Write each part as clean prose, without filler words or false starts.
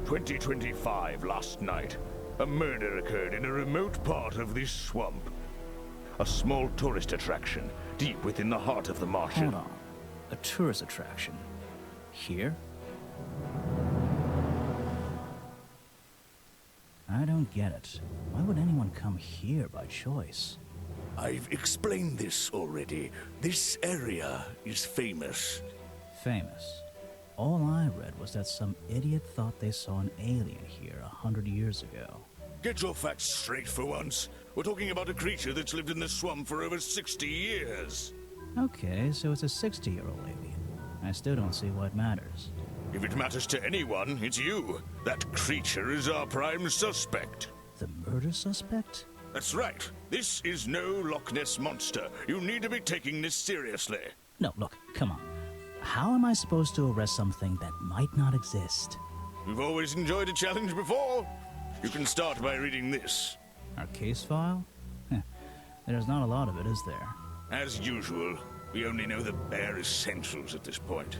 "2025 last night. A murder occurred in a remote part of this swamp. A small tourist attraction, deep within the heart of the marshland." Hold on. A tourist attraction? Here? I don't get it. Why would anyone come here by choice? "I've explained this already. This area is famous." Famous. All I read was that some idiot thought they saw an alien here 100 years ago. Get your facts straight for once. We're talking about a creature that's lived in the swamp for over 60 years. Okay, so it's a 60-year-old alien. I still don't see what matters. If it matters to anyone, it's you. That creature is our prime suspect. The murder suspect? That's right. This is no Loch Ness monster. You need to be taking this seriously. No, look, come on. How am I supposed to arrest something that might not exist? You've always enjoyed a challenge before. You can start by reading this. Our case file? There's not a lot of it, is there? As usual, we only know the bare essentials at this point.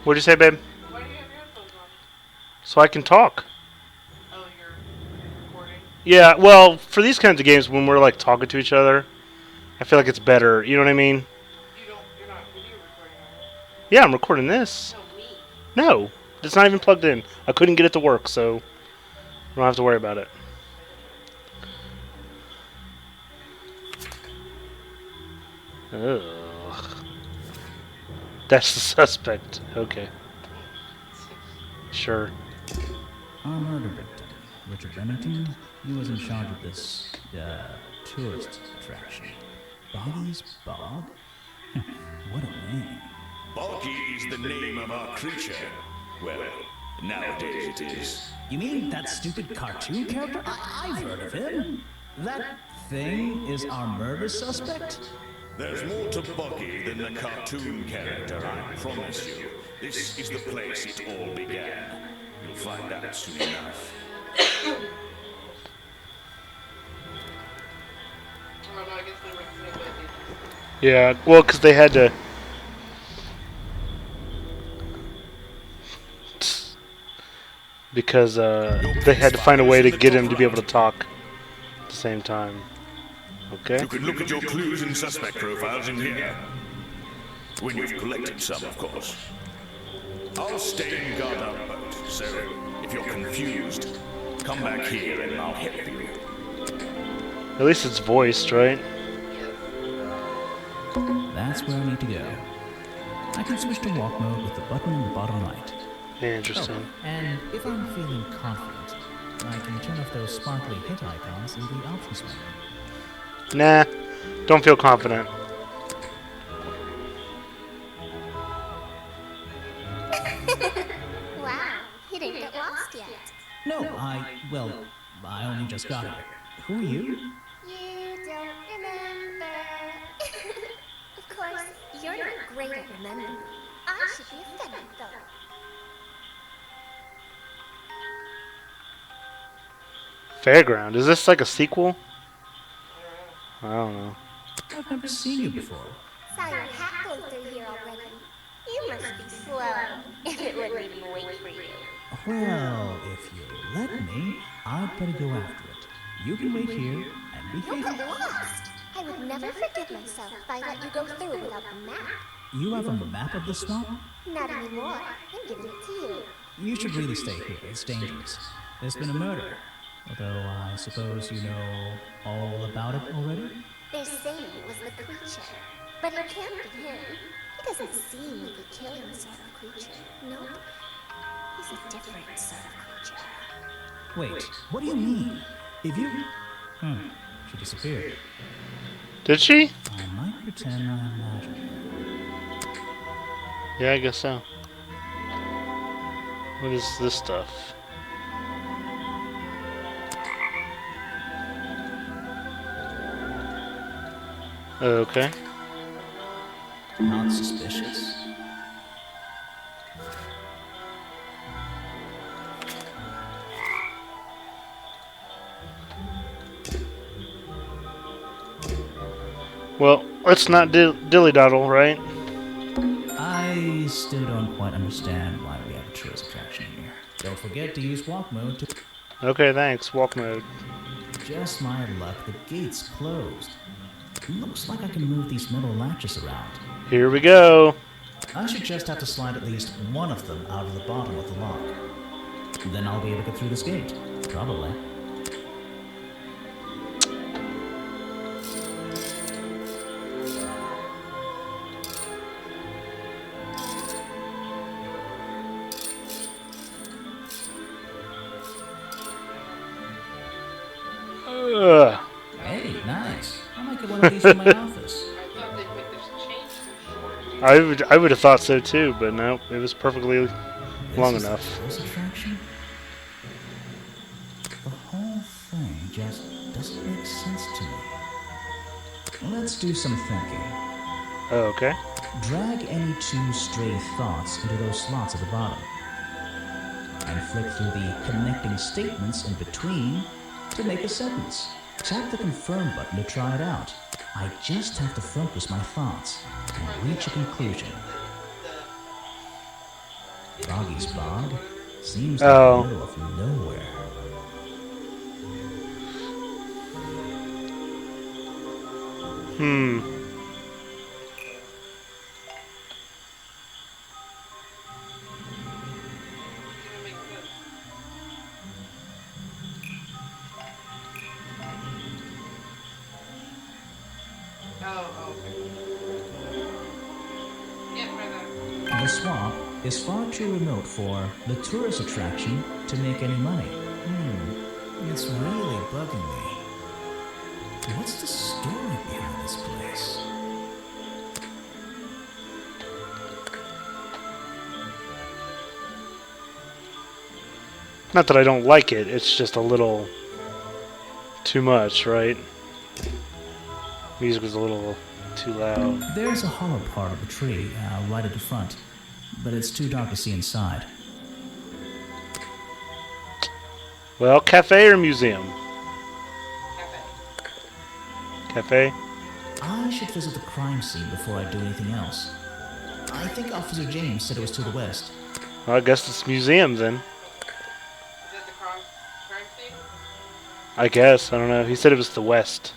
What'd you say, babe? Why do you have your headphones on? So I can talk. Oh, you're recording? Yeah, well, for these kinds of games, when we're like talking to each other, I feel like it's better. You know what I mean? You're not video recording, are you? Yeah, I'm recording this. No, me. No, it's not even plugged in. I couldn't get it to work, so I don't have to worry about it. Ugh. That's the suspect. Okay. Sure. Our murder victim, Richard Remington, he was in charge of this, tourist attraction. Boggy's Bog? What a name. Boggy is the name of our creature. Well, nowadays it is. You mean that stupid cartoon character? I've heard of him. That thing is our murder suspect? There's more to Boggy than the cartoon character, I promise you. This is the place it all began. You'll find out soon enough. Oh, no, I guess they were the same idea. Yeah, well, because they had to... Because they had to find a way to get him to be able to talk at the same time. Okay. You can look at your clues and suspect profiles in here. When you've collected some, of course. I'll stay and guard our boat, so if you're confused, come back here and I'll help you. At least it's voiced, right? That's where I need to go. I can switch to walk mode with the button in the bottom right. Interesting. And if I'm feeling confident, I can turn off those sparkly hit icons in the options menu. Nah, don't feel confident. Wow, you didn't get lost yet. No, I only just got here. Who are you? You don't remember. Of course, you're not great at remembering. I should be offended, though. Fairground. Is this like a sequel? I don't know. I've never seen you before. Saw your hat go through here already. You must be slow, if it wouldn't even wait for you. Well, if you let me, I'd better go after it. You can wait here and be You'll patient. get lost. I would never forgive myself if I let you go through without the map. You have a map of the swamp? Not anymore. I'm giving it to you. You should really stay here. It's dangerous. There's been a murder. Although I suppose you know all about it already? They're saying it was the creature. But it can't be him. He doesn't seem like a killing sort of creature. Nope. He's a different sort of creature. Wait, what do you mean? If you... she disappeared. Did she? I might Chapter 10, I imagine. Yeah, I guess so. What is this stuff? Okay. Not suspicious? Well, let's not dilly-daddle, right? I still don't quite understand why we have a tourist attraction here. Don't forget to use walk mode to... Okay, thanks. Walk mode. Just my luck, the gate's closed. Looks like I can move these metal latches around. Here we go. I should just have to slide at least one of them out of the bottom of the lock. Then I'll be able to get through this gate. Probably. Ugh. Hey, nice. I might get one of these for my office. I thought they'd make this change too short. I would have thought so too, but no, it was perfectly long This is enough. a tourist attraction? The whole thing just doesn't make sense to me. Let's do some thinking. Oh, okay. Drag any two stray thoughts into those slots at the bottom. And flick through the connecting statements in between to make a sentence. Tap the confirm button to try it out. I just have to focus my thoughts and reach a conclusion. Boggy's Bog seems like Oh. the middle of nowhere. Didn't make sense. Oh, okay. Yeah, try that. The swamp is far too remote for the tourist attraction to make any money. It's really bugging me. What's the story behind this place? Not that I don't like it, it's just a little too much, right? Music was a little too loud. There's a hollow part of the tree right at the front, but it's too dark to see inside. Well, cafe or museum? Cafe. Cafe? I should visit the crime scene before I do anything else. I think Officer James said it was to the west. Well, I guess it's museum then. Is that the crime scene? I guess. I don't know. He said it was the west.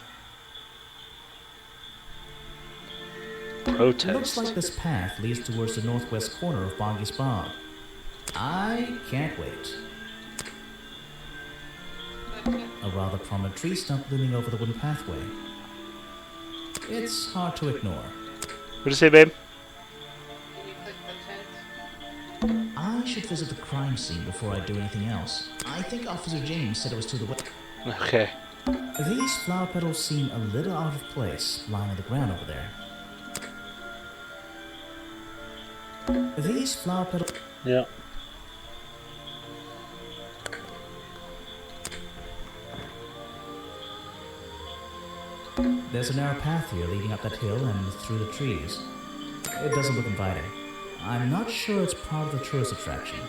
Protest. Looks like this path leads towards the northwest corner of Boggy's Bog. I can't wait. A rather prominent tree stump looming over the wooden pathway. It's hard to ignore. What'd you say, babe? Can you click the tent? I should visit the crime scene before I do anything else. I think Officer James said it was to the west. Okay. These flower petals seem a little out of place lying on the ground over there. These flower petals... Yeah. There's a narrow path here leading up that hill and through the trees. It doesn't look inviting. I'm not sure it's part of the tourist attraction.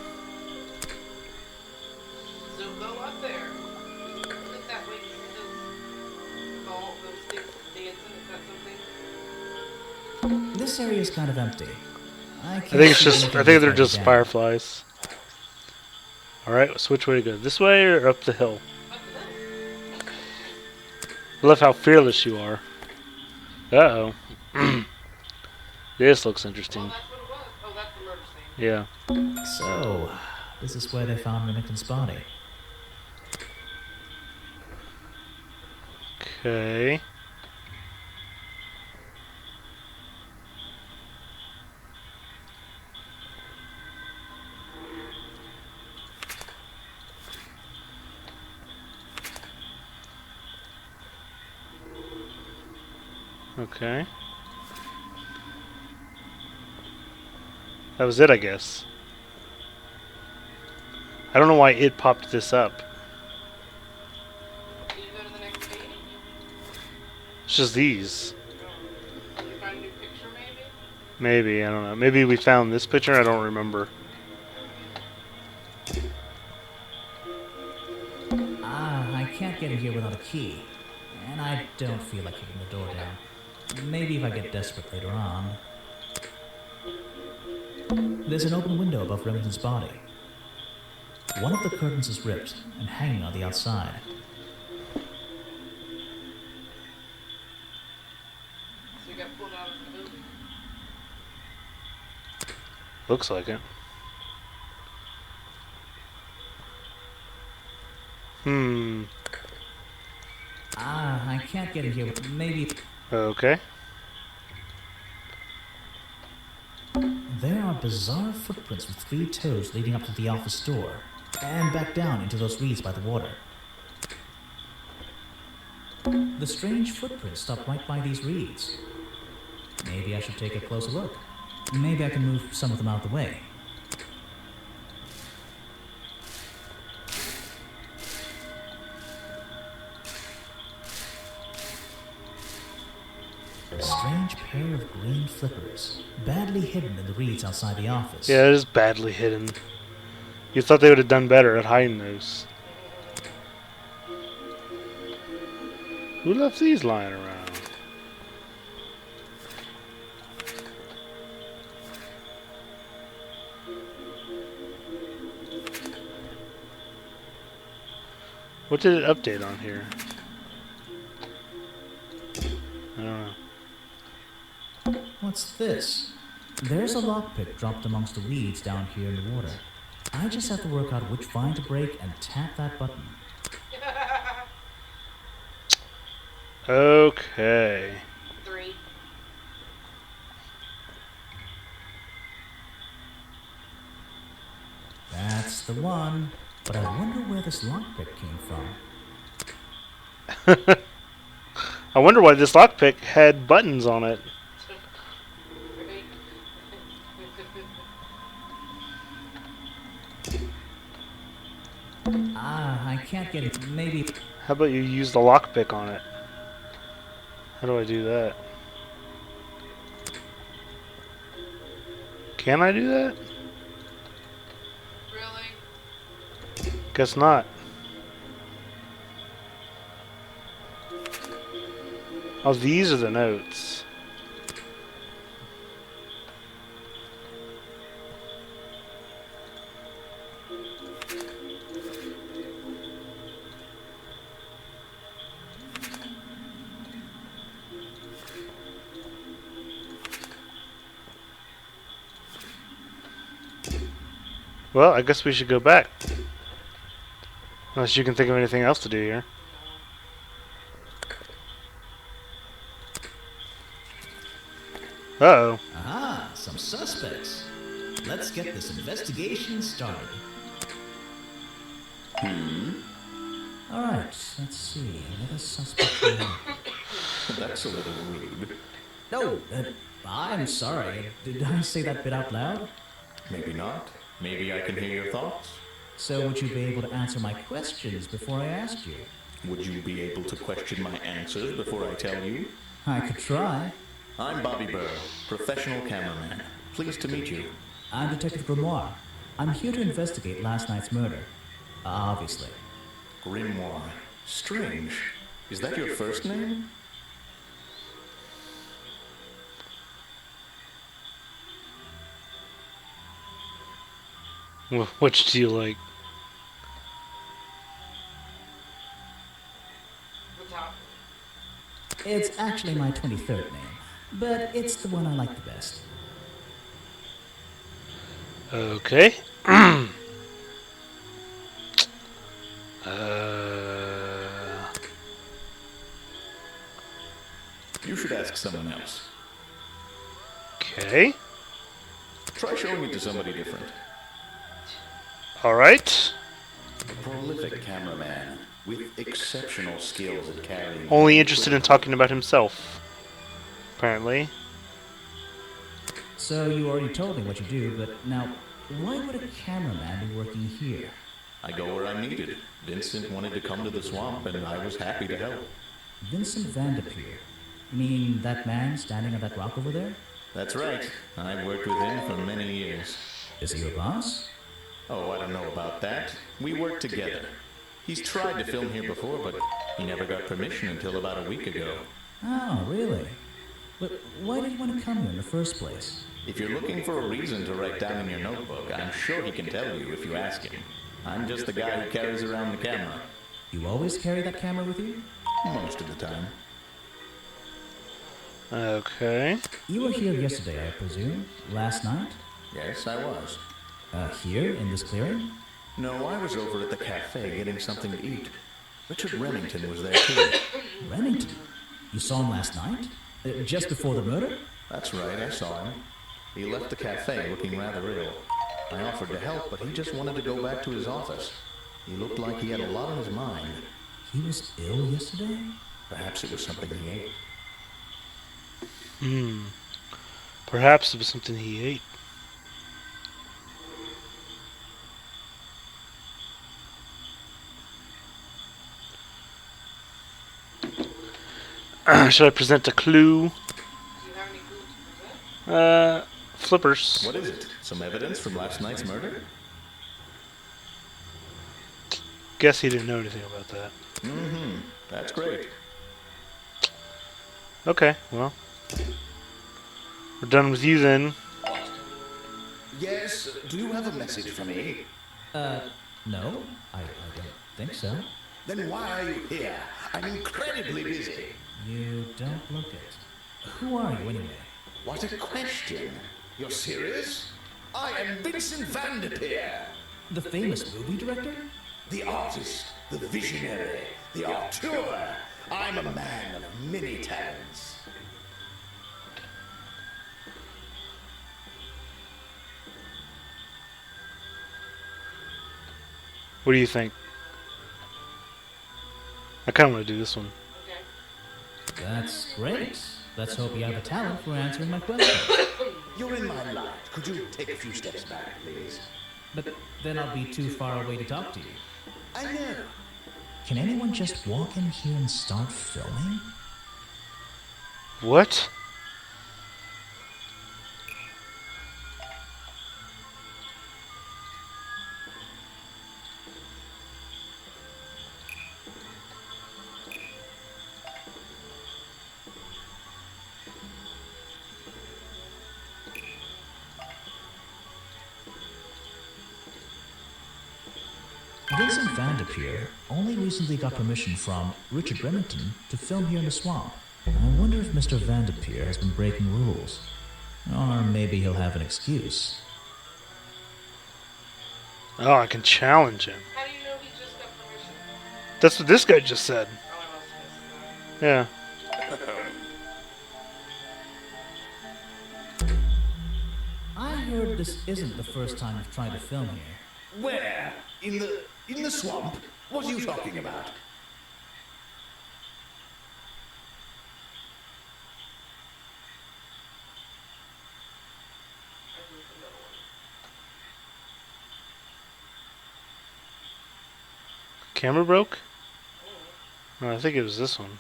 So go up there. Look that way. Those things dancing. Is that something? This area is kind of empty. I think it's just. I think they're just fireflies. All right. So which way to go? This way or up the hill? Up the hill. I love how fearless you are. Uh oh. This looks Oh, interesting. that's what it was. Oh, that's the murder scene. Yeah. So, this is where they found Remington's body. Okay. Okay. That was it, I guess. I don't know why it popped this up. Can you go to the next page? It's just these. Did you find a new picture, maybe? Maybe, I don't know. Maybe we found this picture, I don't remember. I can't get in here without a key. And I don't feel like kicking the door down. Maybe if I get desperate later on. There's an open window above Remington's body. One of the curtains is ripped and hanging on the outside. So you got pulled out of the building. Looks like it. I can't get in here with maybe... Okay. There are bizarre footprints with 3 toes leading up to the office door, and back down into those reeds by the water. The strange footprints stop right by these reeds. Maybe I should take a closer look. Maybe I can move some of them out of the way. A strange pair of green flippers, badly hidden in the reeds outside the office. Yeah, it is badly hidden. You thought they would have done better at hiding those. Who left these lying around? What did it update on here? I don't know. What's this? There's a lockpick dropped amongst the weeds down here in the water. I just have to work out which vine to break and tap that button. Okay. 3. That's the one. But I wonder where this lockpick came from. I wonder why this lockpick had buttons on it. I can't get it. Maybe... How about you use the lockpick on it? How do I do that? Can I do that? Really? Guess not. Oh, these are the notes. Well, I guess we should go back. Unless you can think of anything else to do here. Uh-oh. Ah, some suspects. Let's get this investigation started. Alright, let's see. Another suspect. That's a little rude. No, I'm sorry. Did I say that bit out loud? Maybe not. Maybe I can hear your thoughts. So would you be able to answer my questions before I asked you? Would you be able to question my answers before I tell you? I could try. I'm Bobby Burr, professional cameraman. Pleased to meet you. I'm Detective Grimoire. I'm here to investigate last night's murder. Obviously. Grimoire. Strange. Is that your first name? Which do you like? The top. It's actually my 23rd name, but it's the one I like the best. Okay. You should ask someone else. Okay. Try showing it to somebody different. Alright. A prolific cameraman with exceptional skills at carrying... Only interested in talking about himself. Apparently. So you already told me what you do, but now, why would a cameraman be working here? I go where I'm needed. Vincent wanted to come to the swamp, and I was happy to help. Vincent Vanderpeer. You mean that man standing on that rock over there? That's right. I've worked with him for many years. Is he your boss? Oh, I don't know about that. We work together. He's tried to film here before, but he never got permission until about a week ago. Oh, really? But why did you want to come here in the first place? If you're looking for a reason to write down in your notebook, I'm sure he can tell you if you ask him. I'm just the guy who carries around the camera. You always carry that camera with you? Most of the time. Okay. You were here yesterday, I presume? Last night? Yes, I was. Here, in this clearing? No, I was over at the cafe getting something to eat. Richard Remington was there too. Remington? You saw him last night? Just before the murder? That's right, I saw him. He left the cafe looking rather ill. I offered to help, but he just wanted to go back to his office. He looked like he had a lot on his mind. He was ill yesterday? Perhaps it was something he ate. Perhaps it was something he ate. Should I present a clue? Do you have any clues to present? Flippers. What is it? Some evidence from last night's murder? Guess he didn't know anything about that. That's great. Okay, well. We're done with you then. Yes, do you have a message for me? No, I don't think so. Then why are you here? I'm incredibly busy. You don't look it. Who are you, anyway? What a question. You're serious? I am Vincent Vanderpeer. The famous movie director? The artist, the visionary, the auteur. I'm a man of many talents. What do you think? I kind of want to do this one. Okay. That's great. Let's hope you have the talent for answering my question. You're in my light. Could you take a few steps back, please? But then I'll be too far away to talk to you. I know. Can anyone just walk in here and start filming? What? Vincent Vanderpeer only recently got permission from Richard Remington to film here in the swamp. I wonder if Mr. Vanderpeer has been breaking rules. Or maybe he'll have an excuse. Oh, I can challenge him. How do you know he just got permission? That's what this guy just said. Oh, I must have missed that. Yeah. I heard this isn't the first time you've tried to film here. Where? In the swamp? What are you talking about? Camera broke? No, I think it was this one.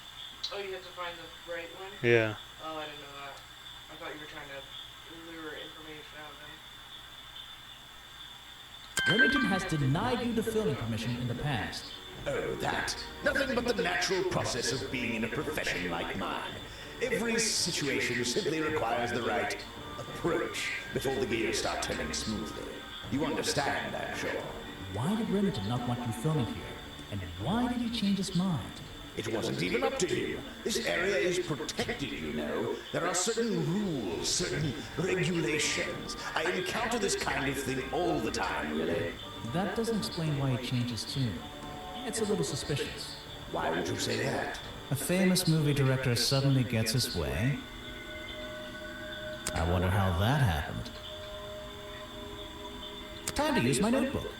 Oh, you had to find the right one? Yeah. Oh, I didn't know that. I thought you were trying to lure information out of him. Remington has denied you the filming permission in the past. Oh, that. Nothing but the natural process of being in a profession like mine. Every situation simply requires the right approach before the gears start turning smoothly. You understand, I'm sure. Why did Remington not want you filming here? And why did he change his mind? It wasn't even up to him. This area is protected, you know. There are certain rules, certain regulations. I encounter this kind of thing all the time, really. That doesn't explain why he changed his tune. It's a little suspicious. Why would you say that? A famous movie director suddenly gets his way. I wonder how that happened. Time to use my notebook.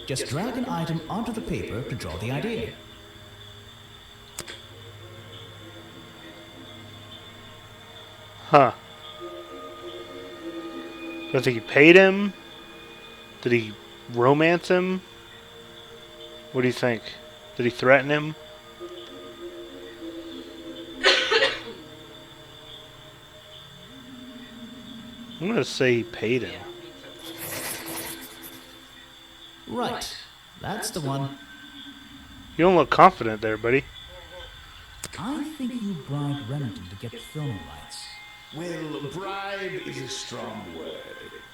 Just drag an item onto the paper to draw the idea. Huh. I think he paid him. Did he romance him? What do you think? Did he threaten him? I'm gonna say he paid him. Right. That's the one. You don't look confident there, buddy. I think you bribed Remington to get filming rights. Well, bribe is a strong word.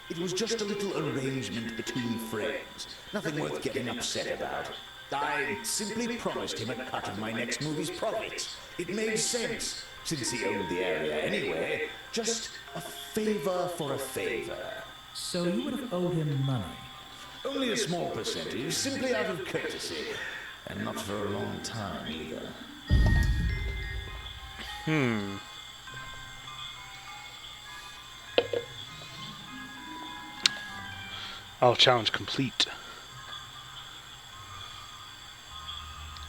It was just a little arrangement between friends. Nothing worth getting upset about. I simply promised him a cut of my next movie's profits. It made sense, since he owned the area anyway. Just a favor for a favor. So you would have owed him money. Only a small percentage, simply out of courtesy. And not for a long time, either. Oh, challenge complete.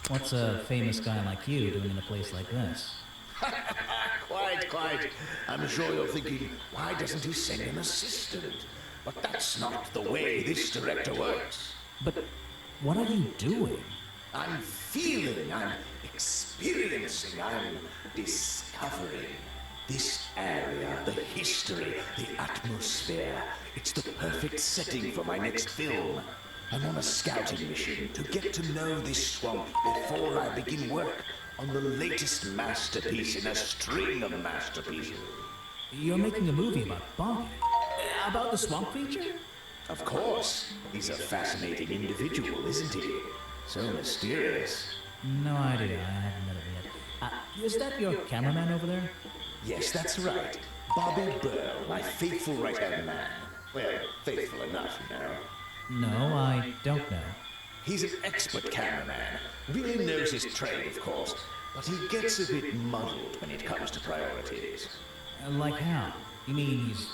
What's a famous guy like you doing in a place like this? Quite. I'm sure you're thinking, why doesn't he send an assistant? But that's not the way this director works. But what are you doing? I'm feeling, I'm experiencing, I'm discovering. This area, the history, the atmosphere, it's the perfect setting for my next film. I'm on a scouting mission to get to know this swamp before I begin work on the latest masterpiece in a string of masterpieces. You're making a movie about Bobby? About the swamp creature? Of course. He's a fascinating individual, isn't he? So mysterious. No idea. I haven't met him yet. Is that your cameraman over there? Yes, that's right. Bobby Burl, my faithful right-hand man. Well, faithful enough, you know. No, I don't know. He's an expert cameraman. Really knows his trade, of course. But he gets a bit muddled when it comes to priorities. Like how? You mean he's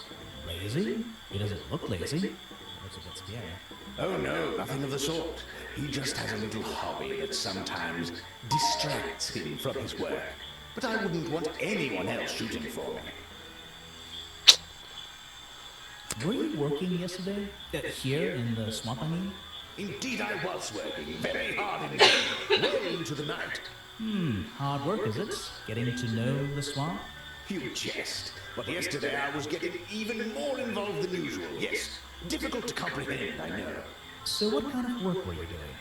lazy? He doesn't look lazy. Looks a bit scary. Oh no, nothing of the sort. He just has a little hobby that sometimes distracts him from his work. But I wouldn't want anyone else shooting for me. Were you working yesterday? Here in the swamp, I mean? Indeed, I was working very hard indeed, well into the night. Hard work, is it? Getting to know the swamp? You jest. But yesterday I was getting even more involved than usual. Yes, difficult to comprehend, I know. So what kind of work were you doing?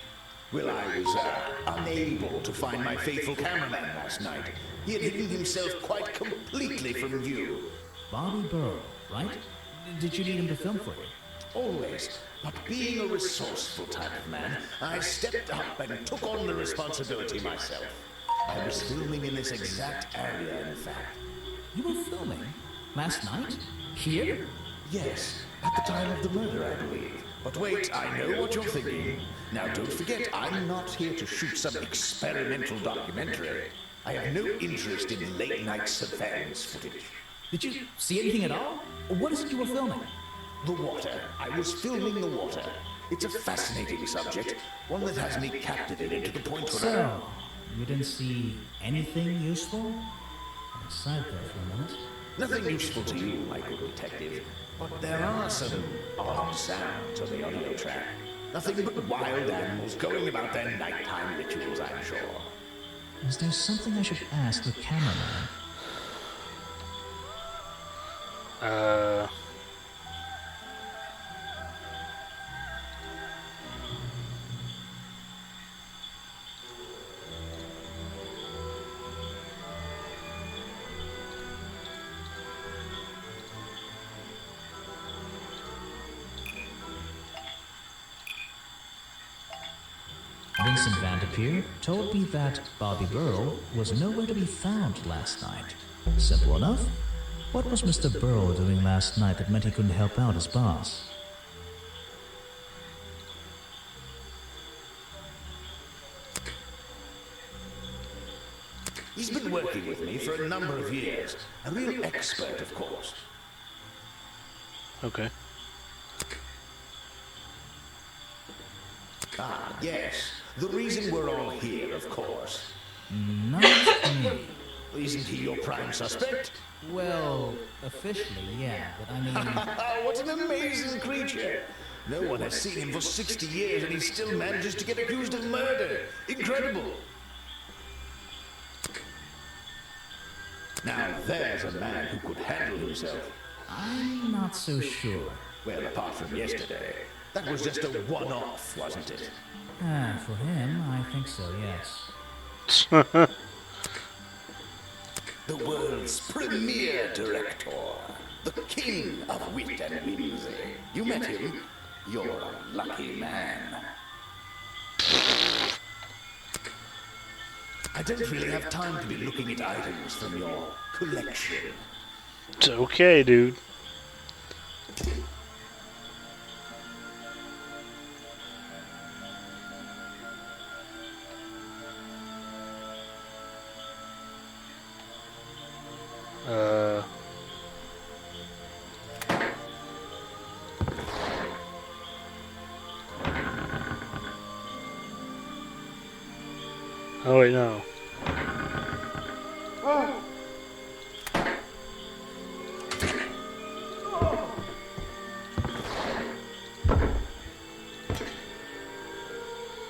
Well, I was unable to find my faithful cameraman last night. He had hidden himself quite completely from view. Bobby Burl, right? Did you need him to film for you? Always. But being a resourceful type of man, I stepped up and took on the responsibility myself. I was filming in this exact area, in fact. You were filming? Last night? Here? Yes, at the time of the murder, I believe. But wait, I know what you're thinking. Now, don't forget, I'm not here to shoot some experimental documentary. I have no interest in late-night surveillance footage. Did you see anything at all? What is it you were filming? The water. I was filming the water. It's a fascinating subject, one that has me captivated to the point where So, you didn't see anything useful? Aside there for a minute. Nothing useful to you, my good detective. But there are some odd sounds on the audio track. Nothing but wild animals going about their nighttime rituals, I'm sure. Is there something I should ask the cameraman? Vincent Vanderpeer told me that Bobby Burl was nowhere to be found last night. Simple enough. What was Mr. Burl doing last night that meant he couldn't help out his boss? He's been working with me for a number of years. A real expert, of course. Okay. Ah, yes. The reason we're all here, of course. Not me. Isn't he your prime suspect? Well, officially, yeah, but I mean... What an amazing creature! No one has seen him for 60 years and he still manages to get accused of murder. Incredible! Now there's a man who could handle himself. I'm not so sure. Well, apart from yesterday. That was just a one-off, wasn't it? For him, I think so, yes. The world's premier director. The king of wit and whimsy. You met him? You're a lucky man. I don't really have time to be looking at items from your collection. It's okay, dude. Oh wait, no.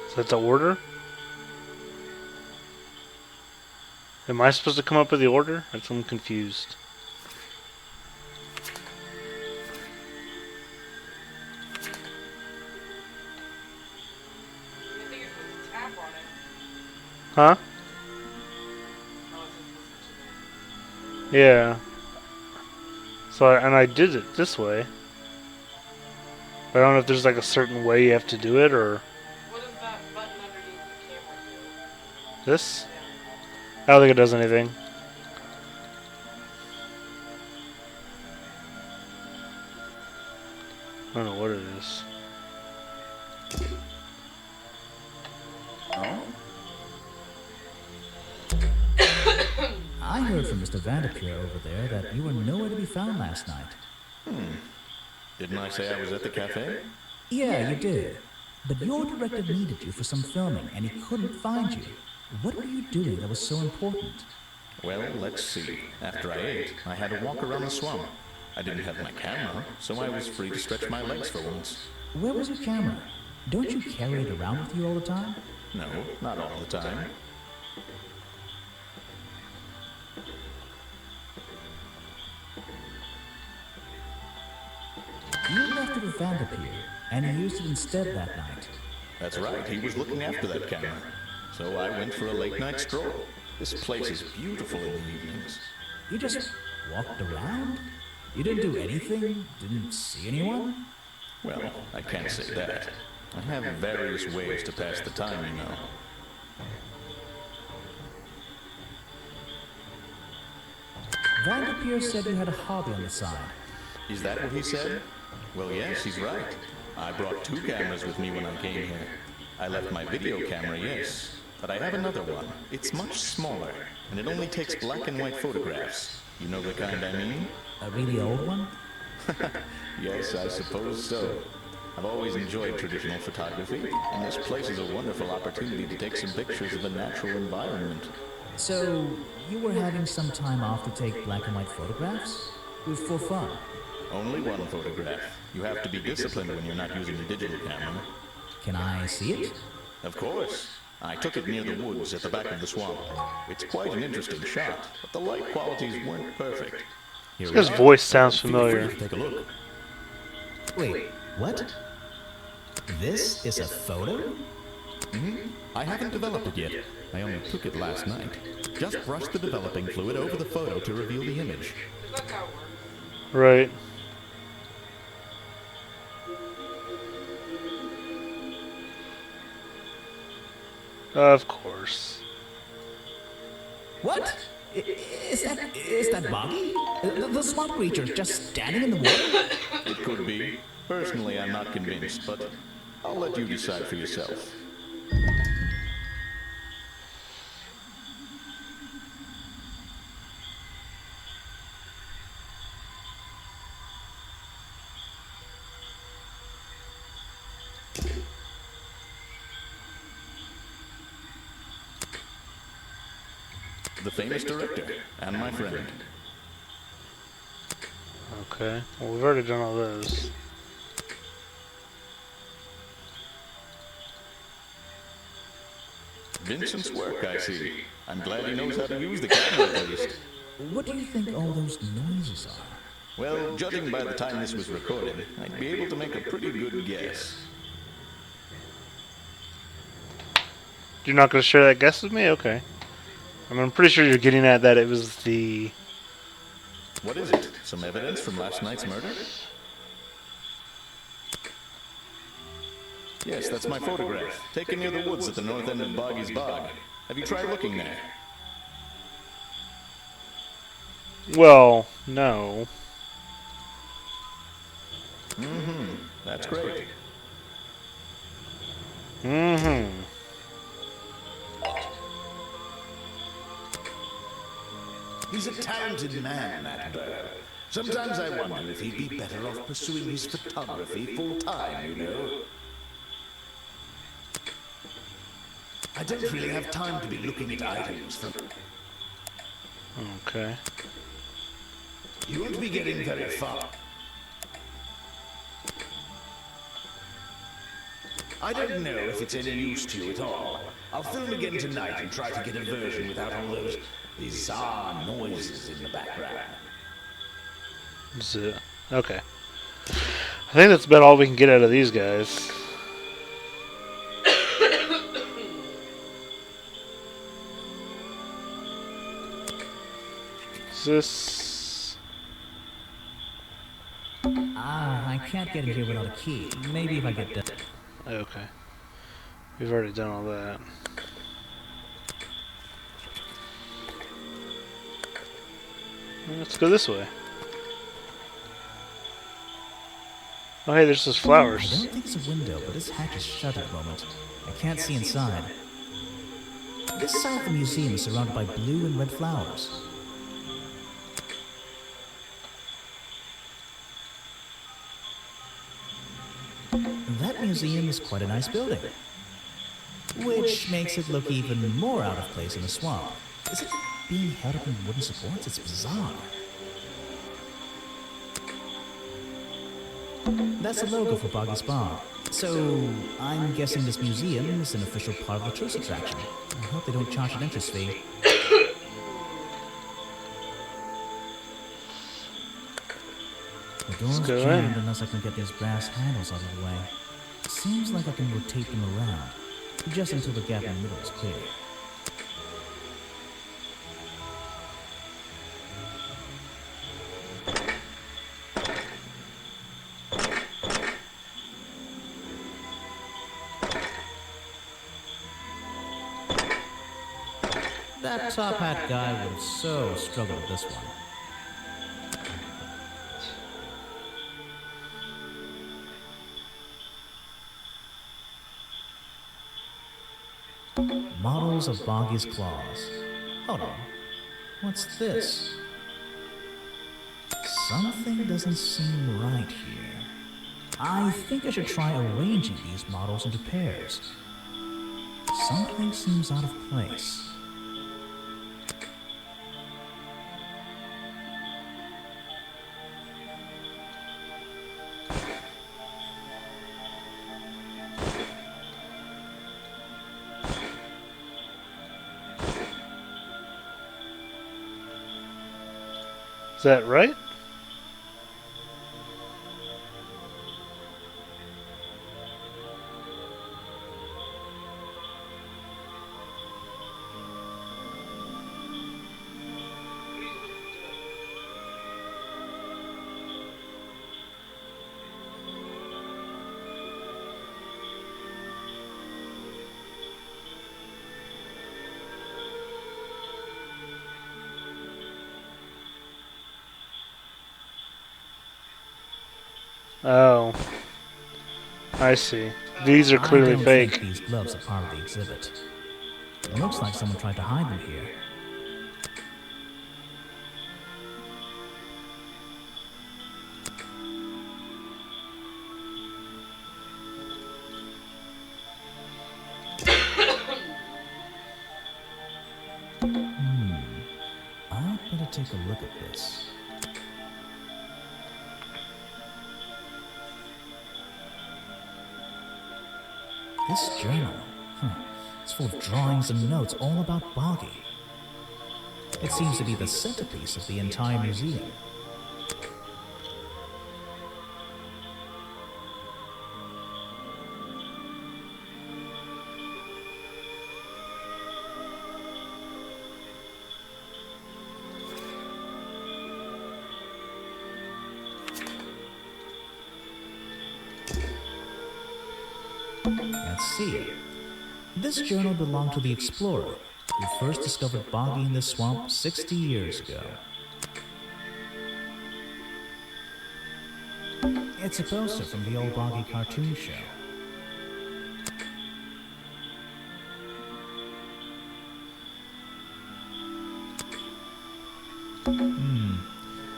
Is that the order? Am I supposed to come up with the order? I'm confused. I think you're supposed to tap on it. Huh? Oh, it's supposed to. Yeah. So, I did it this way. But I don't know if there's like a certain way you have to do it, or... What does that button underneath the camera do? This? Yeah. I don't think it does anything. I don't know what it is. I heard from Mr. Vanderpeer over there that you were nowhere to be found last night. Didn't I say I was at the cafe? Yeah, you did. But your director needed you for some filming, and he couldn't find you. What were you doing that was so important? Well, let's see. After I ate, I had a walk around the swamp. I didn't have my camera, so I was free to stretch my legs for once. Where was your camera? Don't you carry it around with you all the time? No, not all the time. You left it with Vanderpeer, and he used it instead that night. That's right, he was looking after that camera. So I went for a late-night stroll. This place is beautiful in the evenings. You just walked around? You didn't do anything? Didn't see anyone? Well, I can't say that. I have various ways to pass the time, you know. Vanderpeer said you had a hobby on the side. Is that what he said? Well, yes, he's right. I brought 2 cameras with me when I came here. I left my video camera, yes. But I have another one. It's much smaller, and it only takes black and white photographs. You know the kind I mean? A really old one? Yes, I suppose so. I've always enjoyed traditional photography, and this place is a wonderful opportunity to take some pictures of the natural environment. So, you were having some time off to take black and white photographs? For fun? Only one photograph. You have to be disciplined when you're not using a digital camera. Can I see it? Of course. I took it near the woods at the back of the swamp. It's quite an interesting shot, but the light qualities weren't perfect. His voice sounds familiar. Take a look. Wait, what? This is a photo? I haven't developed it yet. I only took it last night. Just brush the developing fluid over the photo to reveal the image. Is that how it works? Right. Of course. What? Is that Boggy? The swamp creature just standing in the water? It could be. Personally, I'm not convinced, but I'll let you decide for yourself. the famous director, and my friend. Okay. Well, we've already done all those. Vincent's work, I see. I'm glad he knows how to use the camera at least. What do you think all those noises are? Well, judging by the time this was recorded, I'd be able to make a pretty good guess. You're not going to share that guess with me? Okay. I'm pretty sure you're getting at that it was the... What is it? Some evidence from last night's murder? Yes, that's my photograph, taken near the woods at the north end of Boggy's Bog. Have you tried looking there? Well, no. That's great. He's a talented man, that Burr. Sometimes I wonder if he'd be better off pursuing his photography full-time, you know. I don't really have time to be looking at items from... Okay. You won't be getting very far. I don't know if it's any use to you at all. I'll film again tonight and try to get a version without all those bizarre noises in the background. That's it. Okay. I think that's about all we can get out of these guys. Is this... I can't get in here without a key. Maybe if I get that. Okay. We've already done all that. Let's go this way. Oh hey, there's those I flowers. don't think it's a window, but this hatch is shut at the moment. I can't see inside. This side of the museum is surrounded by blue and red flowers. That museum is quite a nice building, which makes it look even more out of place in the swamp. Is it being held up in wooden supports? It's bizarre. That's the logo for Boggy's Bog. So, I'm guessing this museum is an official part of the tourist attraction. I hope they don't charge an entrance fee. The door's go jammed in. unless I can get these brass handles out of the way. Seems like I can rotate them around, just until the gap in the middle is clear. That top hat guy would have so struggled with this one. Models of Boggy's claws. Hold on. What's this? Something doesn't seem right here. I think I should try arranging these models into pairs. Something seems out of place. Is that right? Oh. I see. These are clearly I don't fake. think these gloves are part of the exhibit. It looks like someone tried to hide them here. better take a look at this. This journal, it's full of drawings and notes all about Boggy. It seems to be the centerpiece of the entire museum. Let's see. This journal belonged to the explorer who first discovered Boggy in the swamp 60 years ago. It's a poster from the old Boggy cartoon show.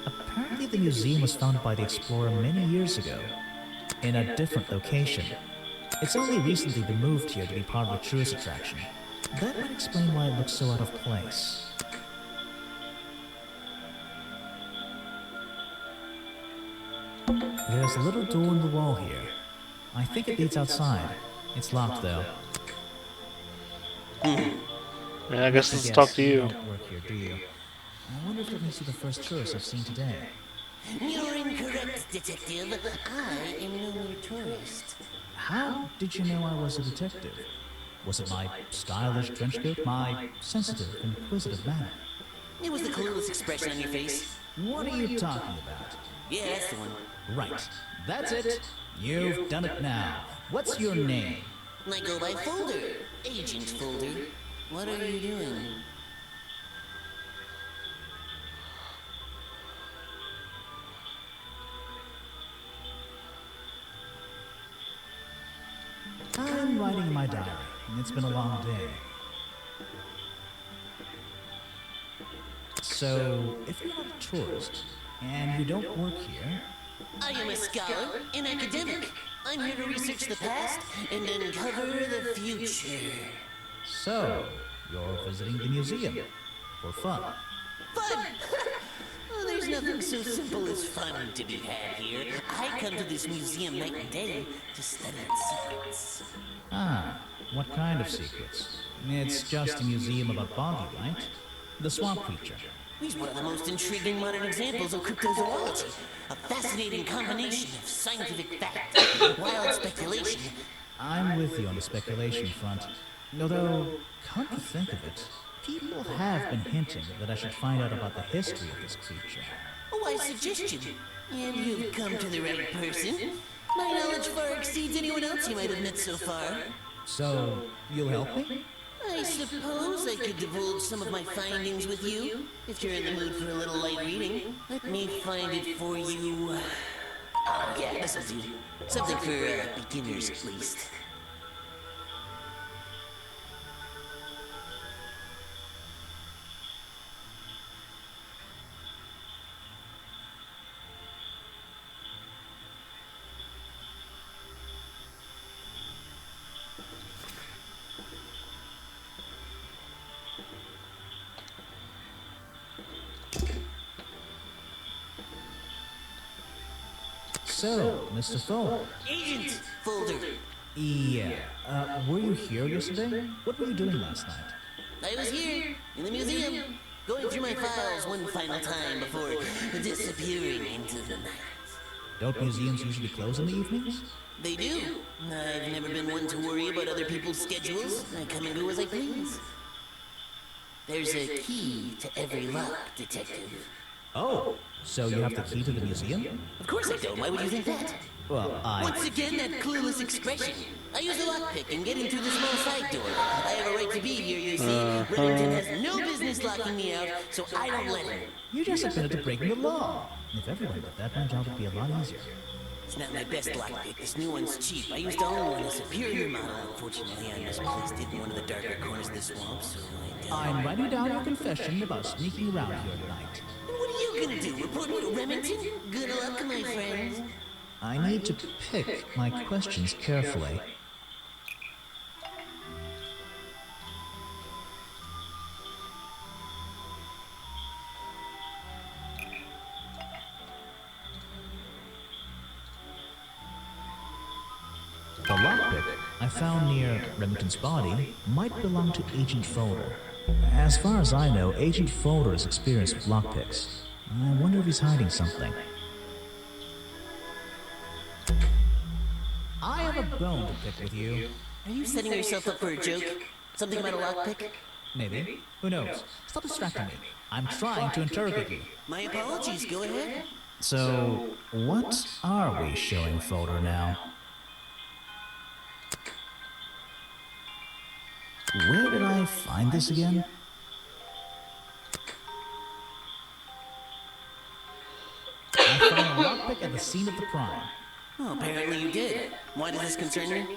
Apparently the museum was founded by the explorer many years ago, in a different location. It's only recently been moved here to be part of the tourist attraction. That might explain why it looks so out of place. There's a little door in the wall here. I think it leads outside. It's locked though. Yeah, I guess let's talk to you. don't work here, do you? I wonder if it makes you the first tourist I've seen today. You're incorrect, detective. I am no mere tourist. How did you know I was a detective? Was it my stylish trench coat? My sensitive, inquisitive manner? It was the clueless expression on your face. What are you talking about? Yeah, that's the one. Right. That's it. You've done it now. What's your name? I go by Folder. Agent Folder. What are you doing? I'm writing in my diary. It's been a long day. So, if you're not a tourist, and you don't work here... I am a scholar, an academic. I'm here to research the past and uncover the future. So, you're visiting the museum. For fun. Fun! Oh, there's nothing so simple as fun to be had here. I come to this museum night and day to study its secrets. Ah, what kind of secrets? It's just a museum about Boggy, right? The swamp creature. He's one of the most intriguing modern examples of cryptozoology. A fascinating combination of scientific fact and wild speculation. I'm with you on the speculation front. Although, come to think of it, people have been hinting that I should find out about the history of this creature. A wise suggestion. And you've come to the right person. My knowledge far exceeds anyone else you might have met so far. So, you'll help me? I suppose I could divulge some of my findings with you, if you're in the mood for a little light reading. Let me find it for you. Oh yeah, this'll do. Something for beginners at least. So, Mr. Foe. Agent Folder. Yeah. Were you here yesterday? What were you doing last night? I was here, in the museum, going through my files one final time before disappearing into the night. Don't museums usually close in the evenings? They do. I've never been one to worry about other people's schedules. I come and go as I please. There's a key to every lock, detective. Oh, so you have the key to the museum? Of course I don't. Why would you think that? Well, Once again, that clueless expression. I use a lockpick and get in through the small side door. I have a right to be here, you see. Remington has no business locking me out, so I don't let him. You just admitted to breaking the law. If everyone did that, my job would be a lot easier. It's not my best lockpick. This new one's cheap. I used to own one, a superior model. Unfortunately, I misplaced it in one of the darker corners of the swamp, so I'm writing down your confession about sneaking around here tonight. What are you gonna do? Report me to Remington? Good luck, my friend. I need to pick my questions carefully. The lockpick I found near Remington's body might belong to Agent Folder. As far as I know, Agent Folder is experienced with lockpicks. I wonder if he's hiding something. I have a bone to pick with you. Are you setting yourself up for a joke? Something about a lockpick? Maybe. Who knows? Stop distracting me. I'm trying to interrogate you. My apologies, go ahead. So, what are we showing Folder now? Where did I find this again? I found a lockpick at the scene of the crime. Oh, apparently you did. Why does this concern you?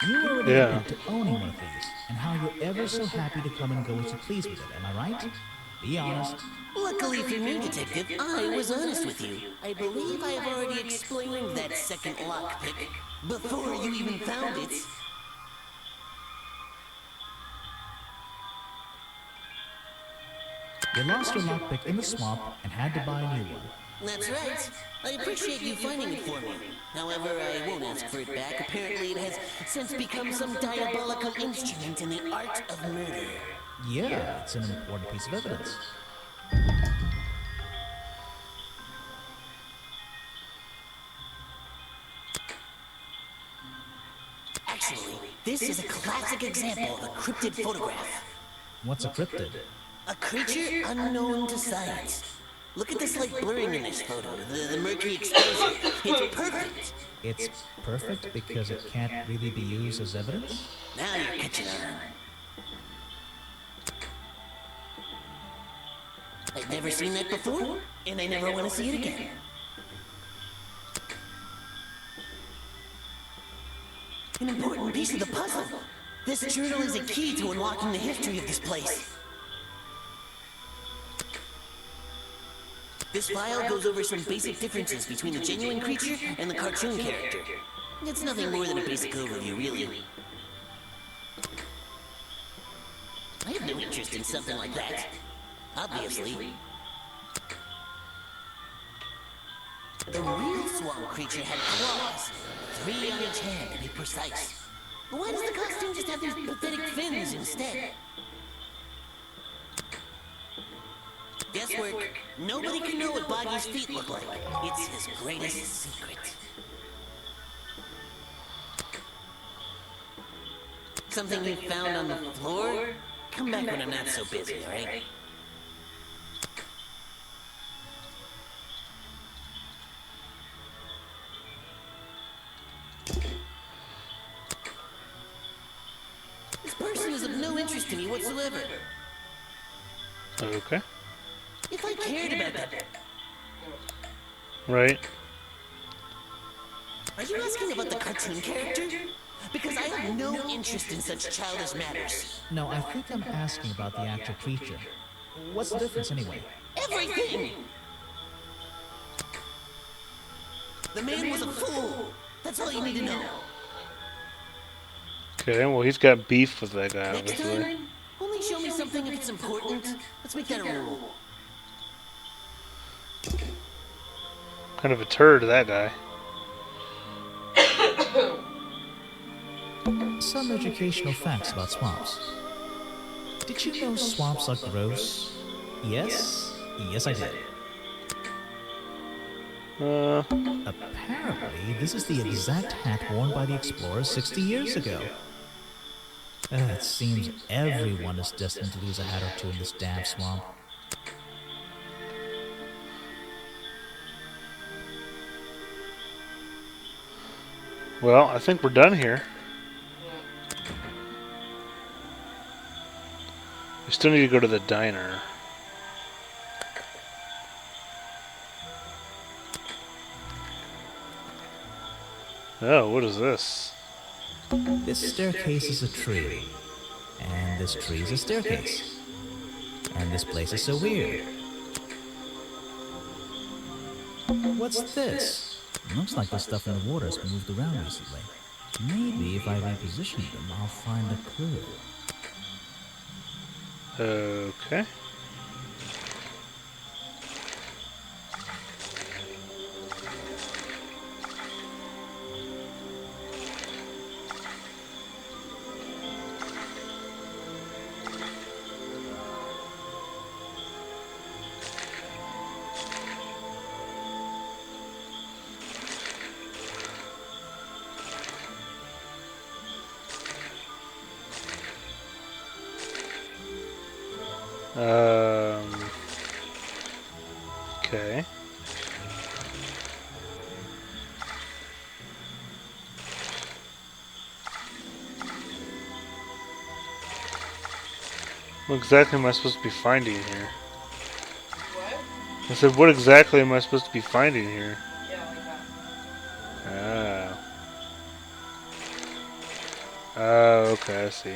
You already admit to owning one of these, and how you're ever so happy to come and go as you please with it, am I right? Be honest. Luckily for me, Detective, I was honest with you. I believe I have already explained that second lockpick before you even found it. You lost your lockpick in the swamp and had to buy a new one. That's right. I appreciate you finding it for me. However, I won't ask for it back. Apparently, it has since become some diabolical instrument in the art of murder. Yeah, it's an important piece of evidence. Actually, this is a classic example of a cryptid photograph. What's a cryptid? A creature unknown to science. Look at the slight blurring in this photo, the murky exposure. It's perfect. It's perfect because it can't really be used as evidence? Now you're catching on. I've never seen that before, and I never want to see it again. An important piece of the puzzle. This journal is a key to unlocking the history of this place. This file goes over some basic differences between the genuine creature and the cartoon character. It's nothing more than a basic overview, really. I have no interest in something like that. Obviously. The real swamp creature had claws. 3 on each hand, to be precise. But why does the costume just have these pathetic fins instead? Guesswork. Nobody can know what Boggy's feet look like. It's his greatest secret. Something you found on the floor? Come back when I'm not so busy, alright? This person is of no interest to me whatsoever. Okay. If I cared about that... Right. Are you asking about the cartoon character? Because I have no interest in such childish matters. No, I think I'm asking about the actual creature. What's the difference anyway? Everything! The man was a fool. That's all you need to know. Okay, well he's got beef with that guy, Next obviously. time, only show me something if it's important. Let's make that a rule. Kind of a turd, that guy. Some educational facts about swamps. Did you know swamps are gross? Yes? Yes, I did. Apparently, this is the exact hat worn by the explorers 60 years ago. It seems everyone is destined to lose a hat or two in this damn swamp. Well, I think we're done here. We still need to go to the diner. Oh, what is this? This staircase is a tree. And this tree is a staircase. And this place is so weird. What's this? Looks like the stuff in the water has been moved around recently. Maybe if I reposition them, I'll find a clue. Okay. Okay. What exactly am I supposed to be finding here? What? I said, what exactly am I supposed to be finding here? Yeah, like that. Ah. Oh, okay, I see.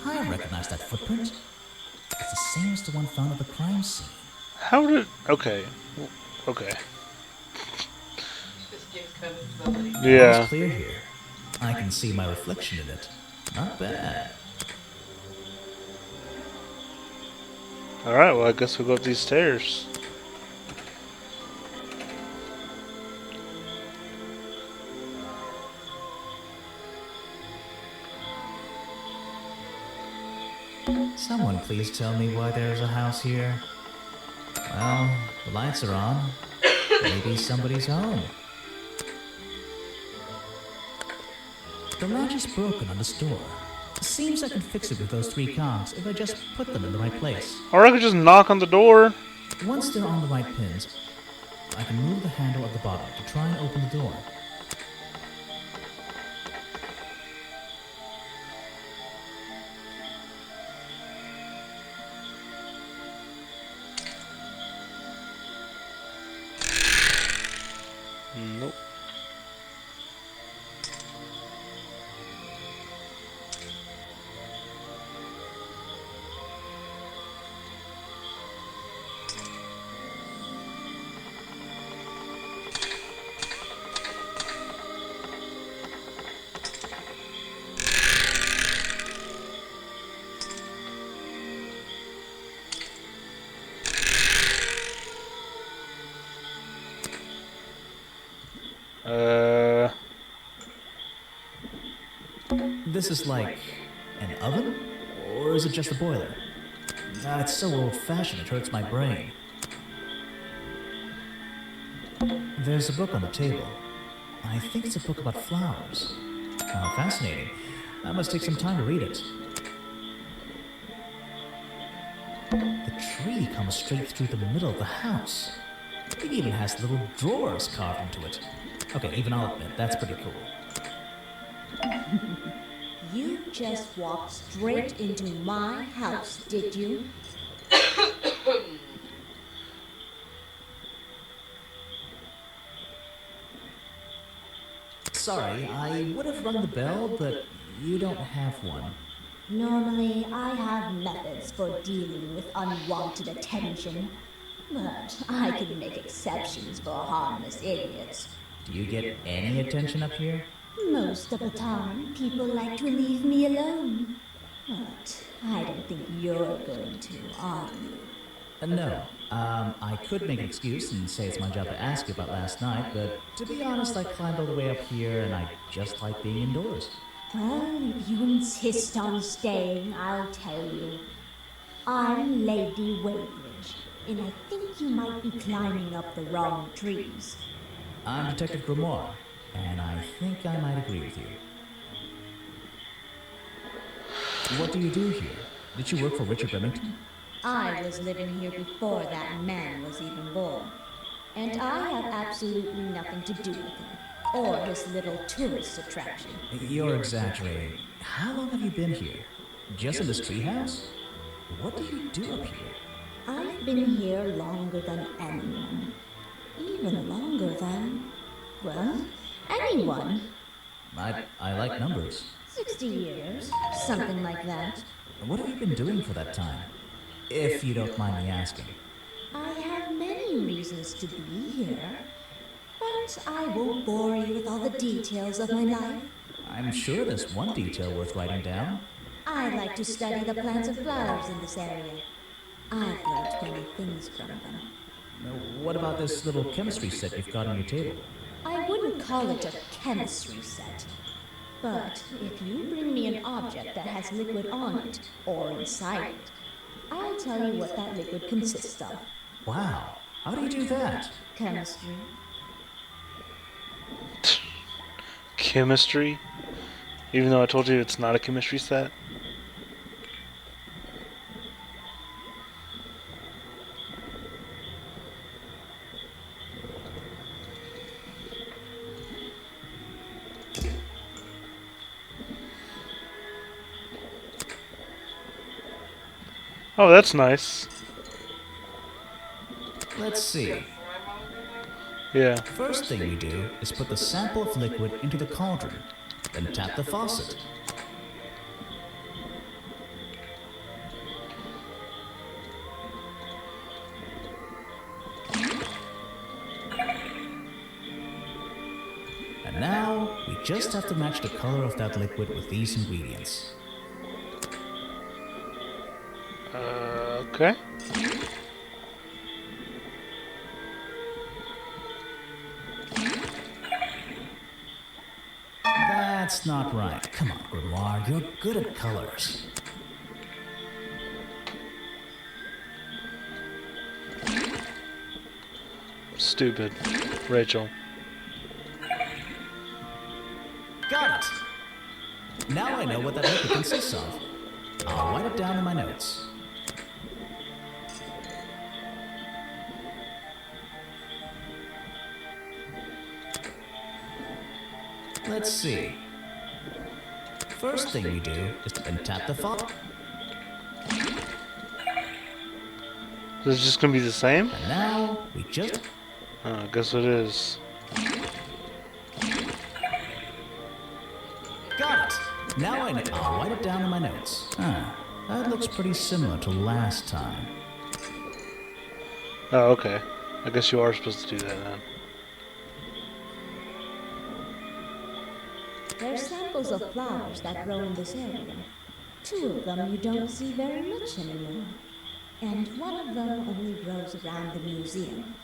I recognize that footprint. It's the same as the one found at the crime scene. How did... Okay. Okay. This game's kind of silly. Yeah. It's clear here. I can see my reflection in it. Not bad. Alright, well, I guess we'll go up these stairs. Someone please tell me why there's a house here. Well, the lights are on. Maybe somebody's home. The latch is broken on this door. Seems I can fix it with those 3 cogs if I just put them in the right place. Or I could just knock on the door. Once they're on the right pins, I can move the handle at the bottom to try and open the door. Nope. This is like an oven? Or is it just a boiler? It's so old-fashioned it hurts my brain. There's a book on the table. I think it's a book about flowers. How fascinating. I must take some time to read it. The tree comes straight through the middle of the house. It even has little drawers carved into it. Okay, even I'll admit, that's pretty cool. You just walked straight into my house, did you? Sorry, I would have rung the bell, but you don't have one. Normally, I have methods for dealing with unwanted attention, but I can make exceptions for harmless idiots. Do you get any attention up here? Most of the time, people like to leave me alone. But I don't think you're going to, are you? No. I could make an excuse and say it's my job to ask you about last night, but to be honest, I climbed all the way up here and I just like being indoors. Well, if you insist on staying, I'll tell you. I'm Lady Weybridge, and I think you might be climbing up the wrong trees. I'm Detective Grimoire, and I think I might agree with you. What do you do here? Did you work for Richard Remington? I was living here before that man was even born. And I have absolutely nothing to do with him, or his little tourist attraction. You're exaggerating. How long have you been here? Just in this treehouse? What do you do up here? I've been here longer than anyone. Even longer than, well, anyone. I like numbers. 60 years, something like that. What have you been doing for that time? If you don't mind me asking. I have many reasons to be here, but I won't bore you with all the details of my life. I'm sure there's one detail worth writing down. I like to study the plants and flowers in this area. I've learned many things from them. Now, what about this little chemistry set you've got on your table? I wouldn't call it a chemistry set. But if you bring me an object that has liquid on it, or inside it, I'll tell you what that liquid consists of. Wow, how do you do that? Chemistry. Chemistry? Even though I told you it's not a chemistry set? Oh, that's nice. Let's see. Yeah. First thing we do is put the sample of liquid into the cauldron, then tap the faucet. And now, we just have to match the color of that liquid with these ingredients. Okay. That's not right. Come on, Grimoire, you're good at colors. Stupid. Rachel. Got it! Now I know what that liquid consists of. I'll write it down in my notes. Let's see. First thing we do is to tap the faucet. Is it just gonna be the same? And now we just... Oh, I guess it is. Got it! Now I know. I'll write it down in my notes. That looks pretty similar to last time. Oh, okay. I guess you are supposed to do that then. They're samples of flowers that grow in this area. 2 of them you don't see very much anymore. And 1 of them only grows around the museum.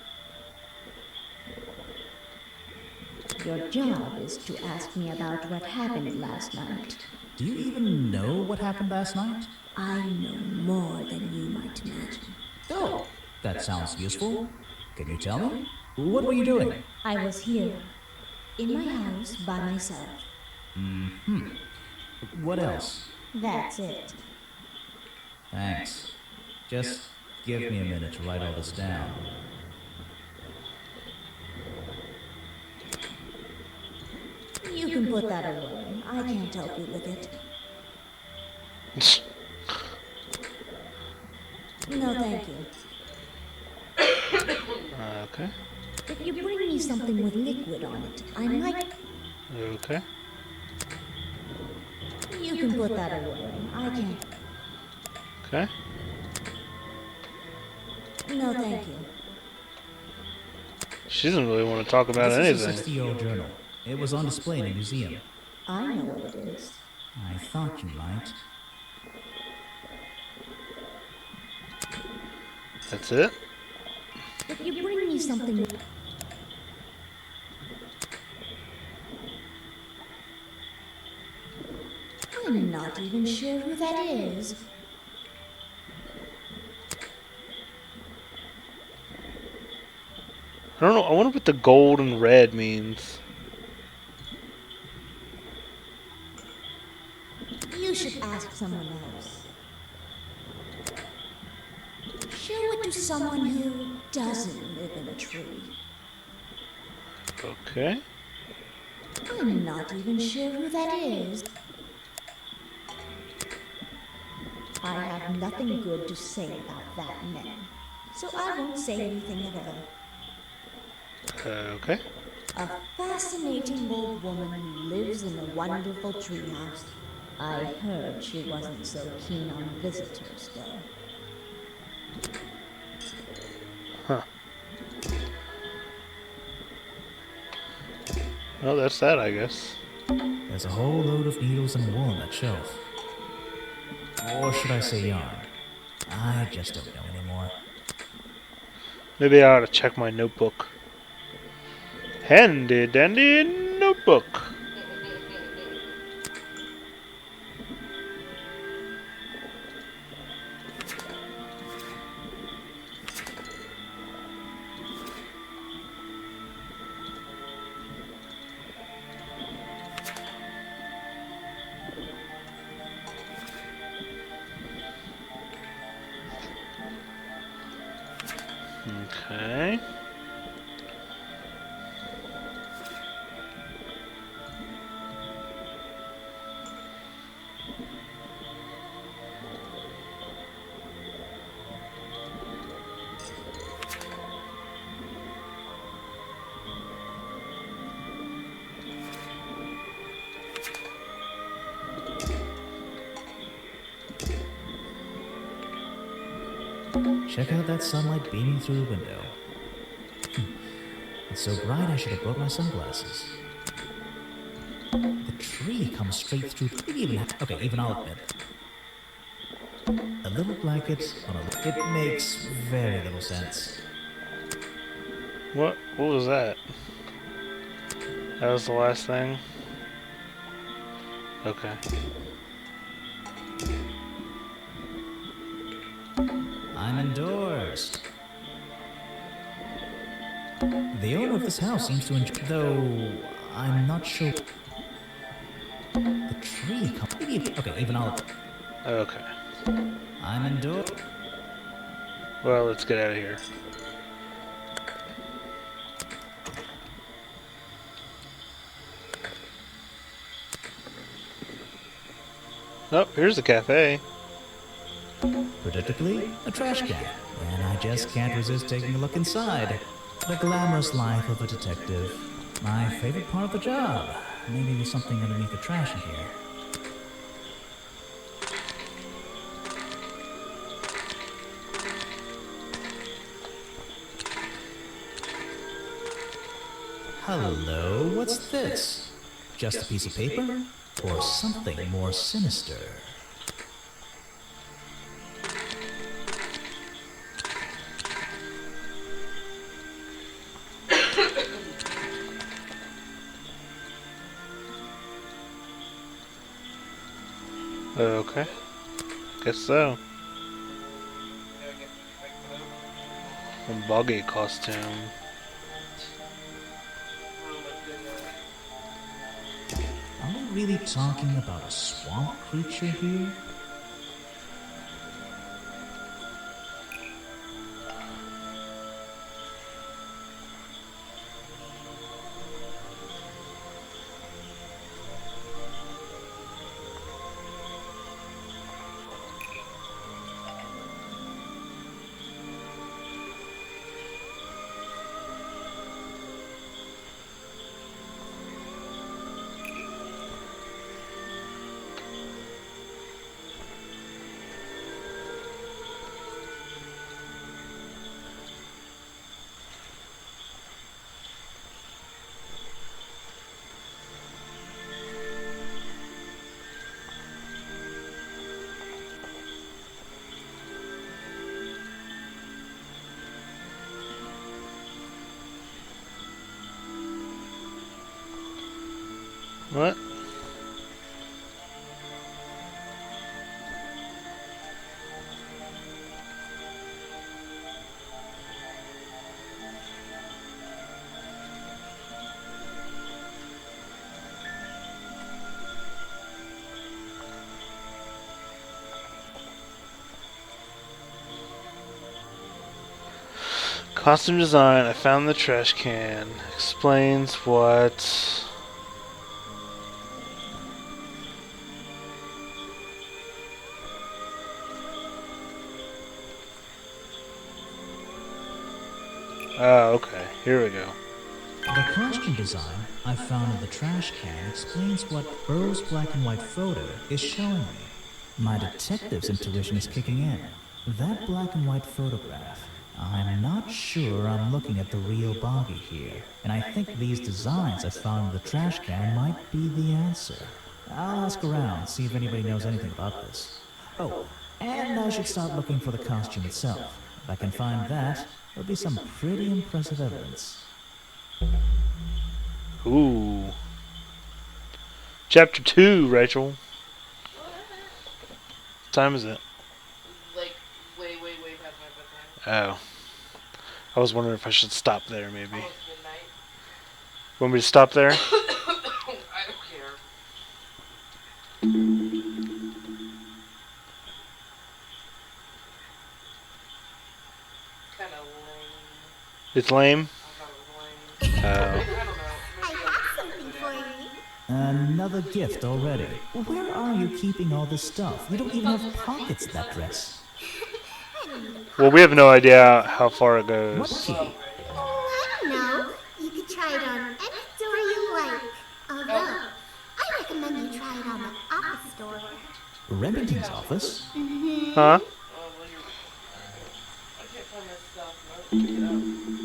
Your job is to ask me about what happened last night. Do you even know what happened last night? I know more than you might imagine. Oh, that sounds useful. Can you tell me? What were you doing? I was here, in my house, by myself. Mm-hmm. What else? That's it. Thanks. Just give me a minute to write all this down. You can put that away. I can't help you with it. No, thank you. Okay. If you bring me something with liquid on it, I might... Okay. You can put that away. I can't... Okay. No, thank you. She doesn't really want to talk about This is a anything. 60-year-old journal. It was on display in a museum. I know what it is. I thought you might. That's it? If you bring me something... I'm not even sure who that is. I don't know. I wonder what the gold and red means. You should ask someone else. Show it to someone who doesn't live in a tree. Okay. I'm not even sure who that is. I have nothing good to say about that man, so I won't say anything at all. Okay. A fascinating old woman who lives in a wonderful treehouse. I heard she wasn't so keen on visitors, though. Huh. Well, that's that, I guess. There's a whole load of needles and wool on that shelf. Or should I say yarn? I just don't know anymore. Maybe I ought to check my notebook. Handy dandy notebook. Okay. Check out that sunlight beaming through the window. It's so bright I should have brought my sunglasses. The tree comes straight through. Okay, even I'll admit. A little blanket on a... It makes very little sense. What was that? That was the last thing? Okay. I'm indoors. The owner of this house seems to enjoy... Though, I'm not sure... The tree comes... Okay, even I'll... Okay. I'm indoors. Well, let's get out of here. Oh, here's the cafe. Predictably, a trash can. And I just can't resist taking a look inside. The glamorous life of a detective. My favorite part of the job. Maybe there's something underneath the trash in here. Hello, what's this? Just a piece of paper? Or something more sinister? Okay. Guess so. A buggy costume. Are we really talking about a swamp creature here? What? Costume design, I found the trash can. Explains what... Oh, okay. Here we go. The costume design I found in the trash can explains what Burroughs' black and white photo is showing me. My detective's intuition is kicking in. That black and white photograph. I'm not sure I'm looking at the real Boggy here, and I think these designs I found in the trash can might be the answer. I'll ask around, see if anybody knows anything about this. Oh, and I should start looking for the costume itself. If I can find that, there'll be some pretty impressive evidence. Ooh. Chapter 2, Rachel. What time is it? Like, way past my bedtime. Oh. I was wondering if I should stop there, maybe. Almost midnight. Want me to stop there? I don't care. Kinda lame. It's lame. I thought it was lame. Oh. I don't know. I have something for you. Another gift already. Where are you keeping all this stuff? You don't even have pockets in that dress. Well, we have no idea how far it What goes. key? Oh, I know. You could try it on any door you like. Although, I recommend you try it on the office door. Remington's office? Huh? Oh, well, I can't find my stuff. I'll pick it up.